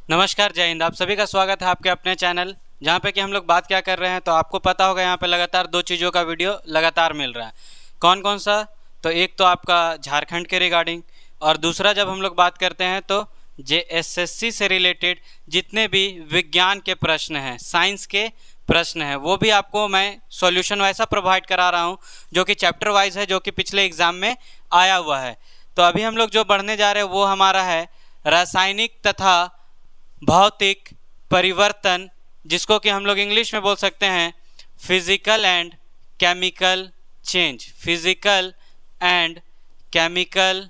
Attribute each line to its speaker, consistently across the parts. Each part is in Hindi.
Speaker 1: नमस्कार, जय हिंद। आप सभी का स्वागत है आपके अपने चैनल, जहाँ पे कि हम लोग बात क्या कर रहे हैं। तो आपको पता होगा यहाँ पे लगातार दो चीज़ों का वीडियो लगातार मिल रहा है। कौन कौन सा? तो एक तो आपका झारखंड के रिगार्डिंग, और दूसरा जब हम लोग बात करते हैं तो JSSC से रिलेटेड जितने भी विज्ञान के प्रश्न हैं, साइंस के प्रश्न हैं, वो भी आपको मैं सॉल्यूशन वैसा प्रोवाइड करा रहा हूँ जो कि चैप्टर वाइज है, जो कि पिछले एग्ज़ाम में आया हुआ है। तो अभी हम लोग जो बढ़ने जा रहे हैं वो हमारा है रासायनिक तथा भौतिक परिवर्तन, जिसको कि हम लोग इंग्लिश में बोल सकते हैं physical and chemical change. Physical and chemical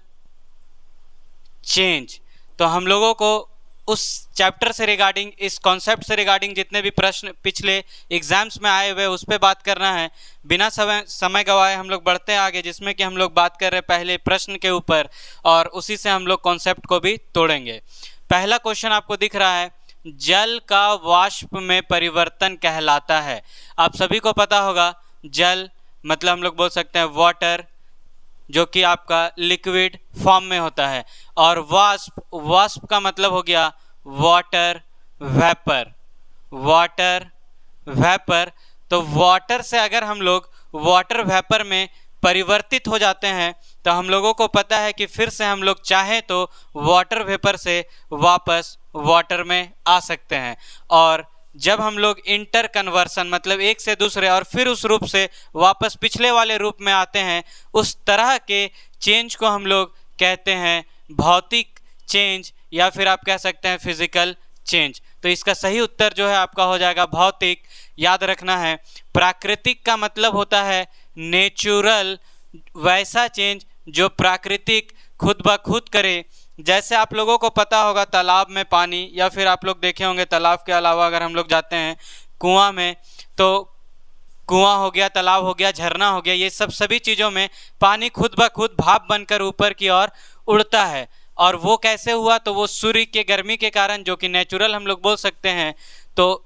Speaker 1: change. तो हम लोगों को उस चैप्टर से रिगार्डिंग, इस कॉन्सेप्ट से रिगार्डिंग जितने भी प्रश्न पिछले एग्जाम्स में आए हुए उस पर बात करना है। बिना समय गवाए हम लोग बढ़ते हैं आगे, जिसमें कि हम लोग बात कर रहे हैं पहले प्रश्न के ऊपर, और उसी से हम लोग कॉन्सेप्ट को भी तोड़ेंगे। पहला क्वेश्चन आपको दिख रहा है, जल का वाष्प में परिवर्तन कहलाता है। आप सभी को पता होगा जल मतलब हम लोग बोल सकते हैं वाटर, जो कि आपका लिक्विड फॉर्म में होता है, और वाष्प का मतलब हो गया वाटर वेपर। Water vapour. तो वाटर से अगर हम लोग वाटर वेपर में परिवर्तित हो जाते हैं तो हम लोगों को पता है कि फिर से हम लोग चाहें तो वाटर वेपर से वापस वाटर में आ सकते हैं। और जब हम लोग इंटर कन्वर्सन मतलब एक से दूसरे और फिर उस रूप से वापस पिछले वाले रूप में आते हैं, उस तरह के चेंज को हम लोग कहते हैं भौतिक चेंज, या फिर आप कह सकते हैं फिजिकल चेंज। तो इसका सही उत्तर जो है आपका हो जाएगा भौतिक। याद रखना है, प्राकृतिक का मतलब होता है नेचुरल, वैसा चेंज जो प्राकृतिक खुद ब खुद करे। जैसे आप लोगों को पता होगा तालाब में पानी, या फिर आप लोग देखे होंगे तालाब के अलावा अगर हम लोग जाते हैं कुआं में, तो कुआं हो गया, तालाब हो गया, झरना हो गया, ये सब सभी चीज़ों में पानी खुद ब खुद भाप बनकर ऊपर की ओर उड़ता है। और वो कैसे हुआ? तो वो सूर्य के गर्मी के कारण, जो कि नेचुरल हम लोग बोल सकते हैं। तो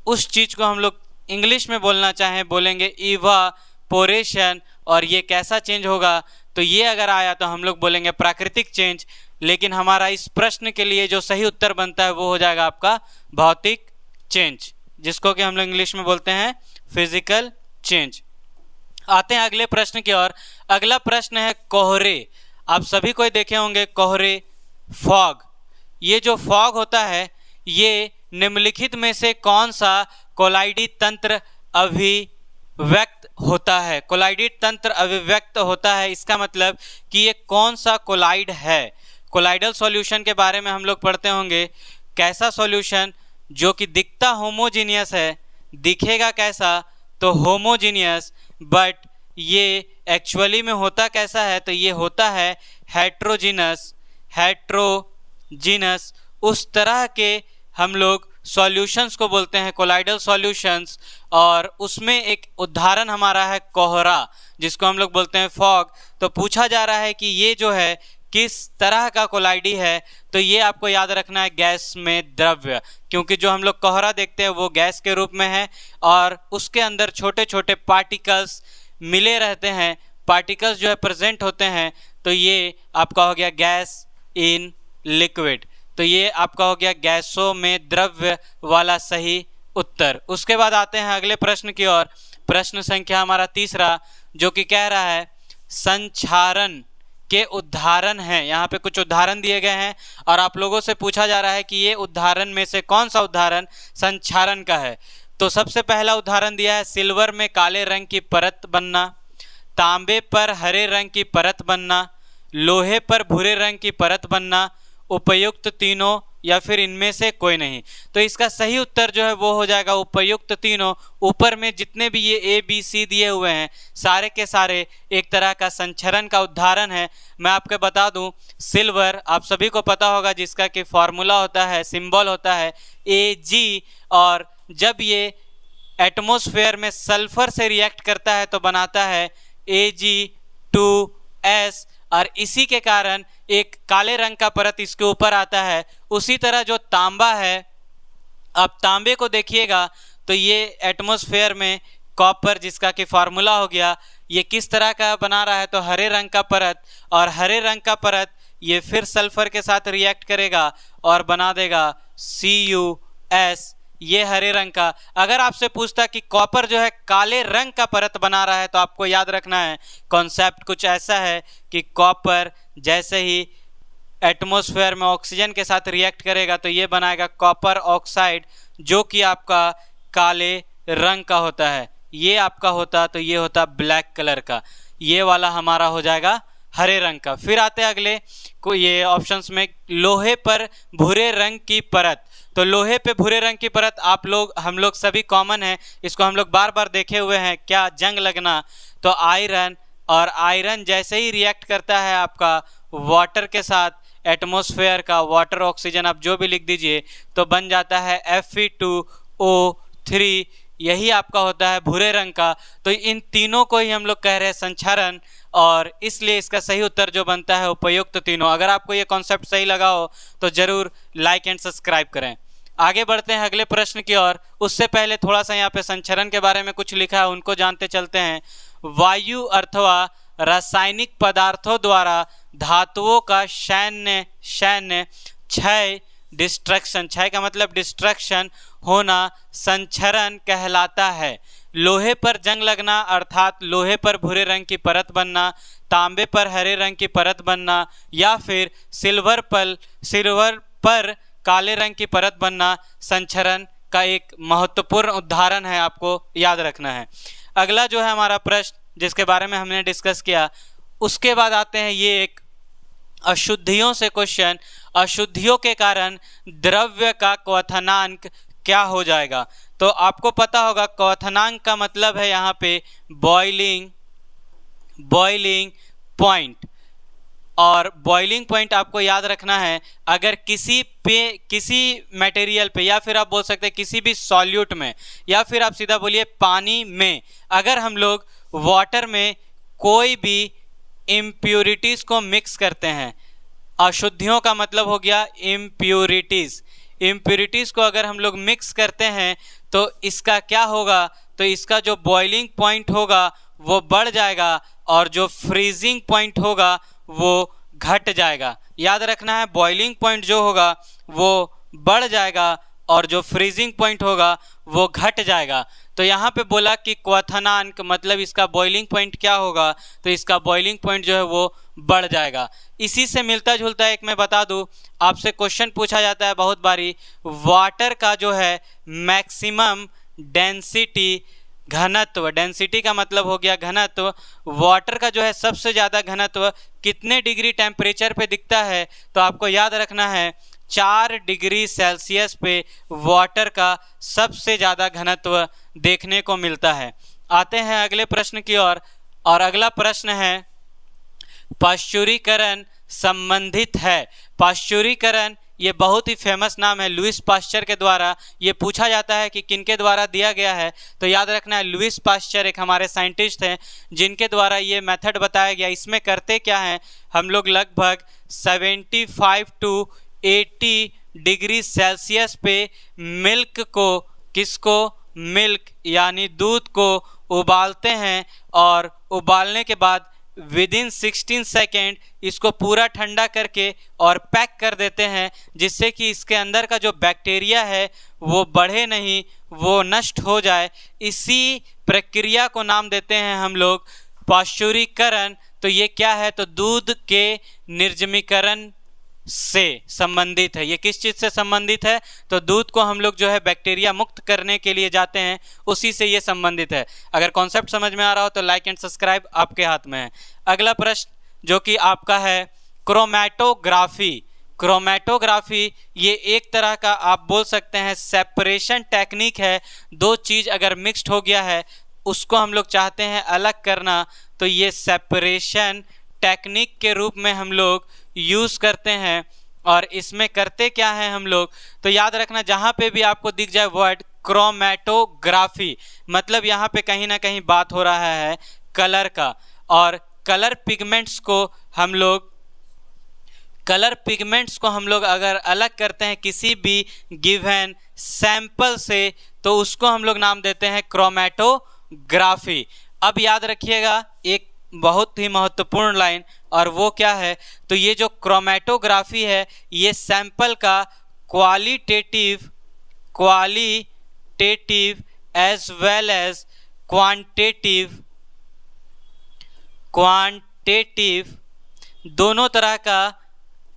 Speaker 1: उस चीज़ को हम लोग इंग्लिश में बोलना चाहें बोलेंगे इवापोरेशन। और ये कैसा चेंज होगा? तो ये अगर आया तो हम लोग बोलेंगे प्राकृतिक चेंज। लेकिन हमारा इस प्रश्न के लिए जो सही उत्तर बनता है वो हो जाएगा आपका भौतिक चेंज, जिसको कि हम लोग इंग्लिश में बोलते हैं फिजिकल चेंज। आते हैं अगले प्रश्न की ओर। अगला प्रश्न है कोहरे। आप सभी कोई देखे होंगे कोहरे, फॉग। ये जो फॉग होता है ये निम्नलिखित में से कौन सा कोलाइडी तंत्र अभिव्यक्त होता है? कोलाइडी तंत्र अभिव्यक्त होता है, इसका मतलब कि ये कौन सा कोलाइड है। कोलाइडल सॉल्यूशन के बारे में हम लोग पढ़ते होंगे। कैसा सॉल्यूशन? जो कि दिखता होमोजीनियस है। दिखेगा कैसा? तो होमोजीनियस। बट ये एक्चुअली में होता कैसा है? तो ये होता है हेट्रोजीनस। हेट्रोजीनस। उस तरह के हम लोग सॉल्यूशंस को बोलते हैं कोलाइडल सॉल्यूशंस। और उसमें एक उदाहरण हमारा है कोहरा, जिसको हम लोग बोलते हैं फॉग। तो पूछा जा रहा है कि ये जो है किस तरह का कोलाइडी है? तो ये आपको याद रखना है गैस में द्रव्य, क्योंकि जो हम लोग कोहरा देखते हैं वो गैस के रूप में है और उसके अंदर छोटे छोटे पार्टिकल्स मिले रहते हैं। पार्टिकल्स जो है प्रेजेंट होते हैं। तो ये आपका हो गया गैस इन लिक्विड। तो ये आपका हो गया गैसों में द्रव्य वाला सही उत्तर। उसके बाद आते हैं अगले प्रश्न की ओर। प्रश्न संख्या हमारा तीसरा, जो कि कह रहा है संक्षारण के उदाहरण हैं। यहाँ पे कुछ उदाहरण दिए गए हैं और आप लोगों से पूछा जा रहा है कि ये उदाहरण में से कौन सा उदाहरण संक्षारण का है। तो सबसे पहला उदाहरण दिया है सिल्वर में काले रंग की परत बनना, तांबे पर हरे रंग की परत बनना, लोहे पर भूरे रंग की परत बनना, उपयुक्त तीनों या फिर इनमें से कोई नहीं। तो इसका सही उत्तर जो है वो हो जाएगा उपयुक्त तीनों। ऊपर में जितने भी ये ABC दिए हुए हैं सारे के सारे एक तरह का संक्षरण का उदाहरण है। मैं आपको बता दूं, सिल्वर आप सभी को पता होगा, जिसका कि फॉर्मूला होता है, सिंबल होता है Ag। और जब ये एटमॉस्फेयर में सल्फर से रिएक्ट करता है तो बनाता है Ag2S, और इसी के कारण एक काले रंग का परत इसके ऊपर आता है। उसी तरह जो तांबा है, आप तांबे को देखिएगा तो ये एटमॉस्फेयर में कॉपर, जिसका कि फार्मूला हो गया, ये किस तरह का बना रहा है? तो हरे रंग का परत। और हरे रंग का परत ये फिर सल्फर के साथ रिएक्ट करेगा और बना देगा CuS, ये हरे रंग का। अगर आपसे पूछता कि कॉपर जो है काले रंग का परत बना रहा है, तो आपको याद रखना है कॉन्सेप्ट कुछ ऐसा है कि कॉपर जैसे ही एटमॉस्फेयर में ऑक्सीजन के साथ रिएक्ट करेगा तो ये बनाएगा कॉपर ऑक्साइड, जो कि आपका काले रंग का होता है। ये आपका होता तो ये होता ब्लैक कलर का, ये वाला हमारा हो जाएगा हरे रंग का। फिर आते हैं अगले को, ये ऑप्शंस में लोहे पर भूरे रंग की परत। तो लोहे पे भूरे रंग की परत हम लोग सभी कॉमन है, इसको हम लोग बार बार देखे हुए हैं, क्या जंग लगना। तो आयरन, और आयरन जैसे ही रिएक्ट करता है आपका वाटर के साथ, एटमॉस्फेयर का वाटर ऑक्सीजन आप जो भी लिख दीजिए, तो बन जाता है Fe2O3, यही आपका होता है भूरे रंग का। तो इन तीनों को ही हम लोग कह रहे हैं संक्षारण, और इसलिए इसका सही उत्तर जो बनता है उपयुक्त तीनों। अगर आपको ये कॉन्सेप्ट सही लगा हो तो जरूर लाइक एंड सब्सक्राइब करें। आगे बढ़ते हैं अगले प्रश्न की ओर। उससे पहले थोड़ा सा यहाँ पे संक्षारण के बारे में कुछ लिखा है, उनको जानते चलते हैं। वायु अथवा रासायनिक पदार्थों द्वारा धातुओं का क्षय, डिस्ट्रक्शन, क्षय का मतलब डिस्ट्रक्शन होना संक्षरण कहलाता है। लोहे पर जंग लगना अर्थात लोहे पर भूरे रंग की परत बनना, तांबे पर हरे रंग की परत बनना, या फिर सिल्वर पर काले रंग की परत बनना संक्षरण का एक महत्वपूर्ण उदाहरण है, आपको याद रखना है। अगला जो है हमारा प्रश्न जिसके बारे में हमने डिस्कस किया, उसके बाद आते हैं ये एक अशुद्धियों से क्वेश्चन। अशुद्धियों के कारण द्रव्य का क्वथनांक क्या हो जाएगा? तो आपको पता होगा क्वथनांक का मतलब है यहाँ पे बॉइलिंग पॉइंट, और बॉइलिंग पॉइंट आपको याद रखना है। अगर किसी मटेरियल पे, या फिर आप बोल सकते हैं किसी भी सॉल्यूट में, या फिर आप सीधा बोलिए पानी में, अगर हम लोग वाटर में कोई भी इम्प्यूरिटीज़ को मिक्स करते हैं, अशुद्धियों का मतलब हो गया इम्प्यूरिटीज़ को अगर हम लोग मिक्स करते हैं तो इसका क्या होगा? तो इसका जो बॉइलिंग पॉइंट होगा वो बढ़ जाएगा, और जो फ्रीजिंग पॉइंट होगा वो घट जाएगा। याद रखना है, बॉइलिंग पॉइंट जो होगा वो बढ़ जाएगा और जो फ्रीजिंग पॉइंट होगा वो घट जाएगा। तो यहाँ पे बोला कि क्वथनांक मतलब इसका बॉइलिंग पॉइंट क्या होगा? तो इसका बॉइलिंग पॉइंट जो है वो बढ़ जाएगा। इसी से मिलता जुलता एक मैं बता दूं, आपसे क्वेश्चन पूछा जाता है बहुत बारी, वाटर का जो है मैक्सिमम डेंसिटी, घनत्व, डेंसिटी का मतलब हो गया घनत्व, वाटर का जो है सबसे ज़्यादा घनत्व कितने डिग्री टेम्परेचर पे दिखता है? तो आपको याद रखना है 4 डिग्री सेल्सियस पे वाटर का सबसे ज़्यादा घनत्व देखने को मिलता है। आते हैं अगले प्रश्न की ओर, और अगला प्रश्न है पाश्चुरीकरण संबंधित है। पाश्चुरीकरण ये बहुत ही फेमस नाम है, लुईस पाश्चर के द्वारा ये पूछा जाता है कि किनके द्वारा दिया गया है। तो याद रखना है लुईस पाश्चर एक हमारे साइंटिस्ट हैं जिनके द्वारा ये मेथड बताया गया। इसमें करते क्या हैं, हम लोग लगभग 75 टू 80 डिग्री सेल्सियस पे मिल्क को, किसको? मिल्क यानी दूध को उबालते हैं, और उबालने के बाद विदिन 16 सेकेंड इसको पूरा ठंडा करके और पैक कर देते हैं, जिससे कि इसके अंदर का जो बैक्टीरिया है वो बढ़े नहीं, वो नष्ट हो जाए। इसी प्रक्रिया को नाम देते हैं हम लोग पाश्चुरीकरण। तो ये क्या है? तो दूध के निर्जमीकरण से संबंधित है। ये किस चीज़ से संबंधित है? तो दूध को हम लोग जो है बैक्टीरिया मुक्त करने के लिए जाते हैं, उसी से ये संबंधित है। अगर कॉन्सेप्ट समझ में आ रहा हो तो लाइक एंड सब्सक्राइब आपके हाथ में है। अगला प्रश्न जो कि आपका है क्रोमैटोग्राफी। क्रोमैटोग्राफी ये एक तरह का आप बोल सकते हैं सेपरेशन टेक्निक है। दो चीज़ अगर मिक्स्ड हो गया है उसको हम लोग चाहते हैं अलग करना, तो ये सेपरेशन टेक्निक के रूप में हम लोग यूज़ करते हैं। और इसमें करते क्या है हम लोग? तो याद रखना जहाँ पे भी आपको दिख जाए वर्ड क्रोमैटोग्राफी, मतलब यहाँ पे कहीं ना कहीं बात हो रहा है कलर का। और कलर पिगमेंट्स को हम लोग अगर अलग करते हैं किसी भी गिवन सैंपल से, तो उसको हम लोग नाम देते हैं क्रोमैटोग्राफी। अब याद रखिएगा एक बहुत ही महत्वपूर्ण लाइन, और वो क्या है, तो ये जो क्रोमेटोग्राफी है ये सैंपल का qualitative as well as quantitative दोनों तरह का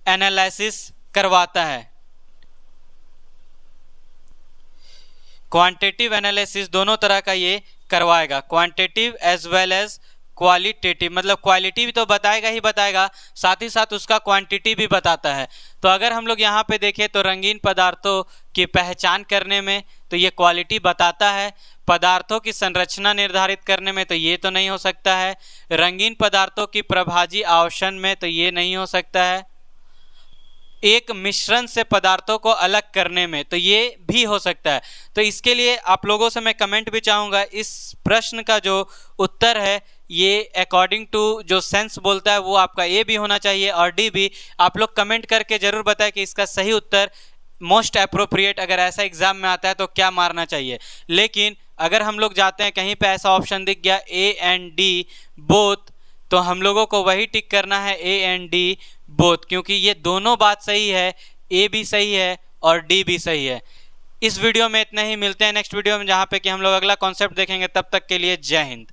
Speaker 1: एनालिसिस करवाता है। क्वांटिटेटिव एनालिसिस दोनों तरह का ये करवाएगा, quantitative as well as qualitative, मतलब क्वालिटी भी तो बताएगा ही बताएगा, साथ ही साथ उसका क्वांटिटी भी बताता है। तो अगर हम लोग यहाँ पे देखें तो रंगीन पदार्थों की पहचान करने में तो ये क्वालिटी बताता है, पदार्थों की संरचना निर्धारित करने में तो ये तो नहीं हो सकता है, रंगीन पदार्थों की प्रभाजी आवेशन में तो ये नहीं हो सकता है, एक मिश्रण से पदार्थों को अलग करने में तो ये भी हो सकता है। तो इसके लिए आप लोगों से मैं कमेंट भी चाहूँगा, इस प्रश्न का जो उत्तर है ये अकॉर्डिंग टू जो सेंस बोलता है वो आपका ए भी होना चाहिए और डी भी। आप लोग कमेंट करके ज़रूर बताएं कि इसका सही उत्तर मोस्ट अप्रोप्रिएट अगर ऐसा एग्जाम में आता है तो क्या मारना चाहिए। लेकिन अगर हम लोग जाते हैं कहीं पे ऐसा ऑप्शन दिख गया ए एंड डी बोथ, तो हम लोगों को वही टिक करना है ए एंड डी बोथ, क्योंकि ये दोनों बात सही है, ए भी सही है और डी भी सही है। इस वीडियो में इतना ही, मिलते हैं नेक्स्ट वीडियो में जहाँ पे कि हम लोग अगला कॉन्सेप्ट देखेंगे। तब तक के लिए जय हिंद।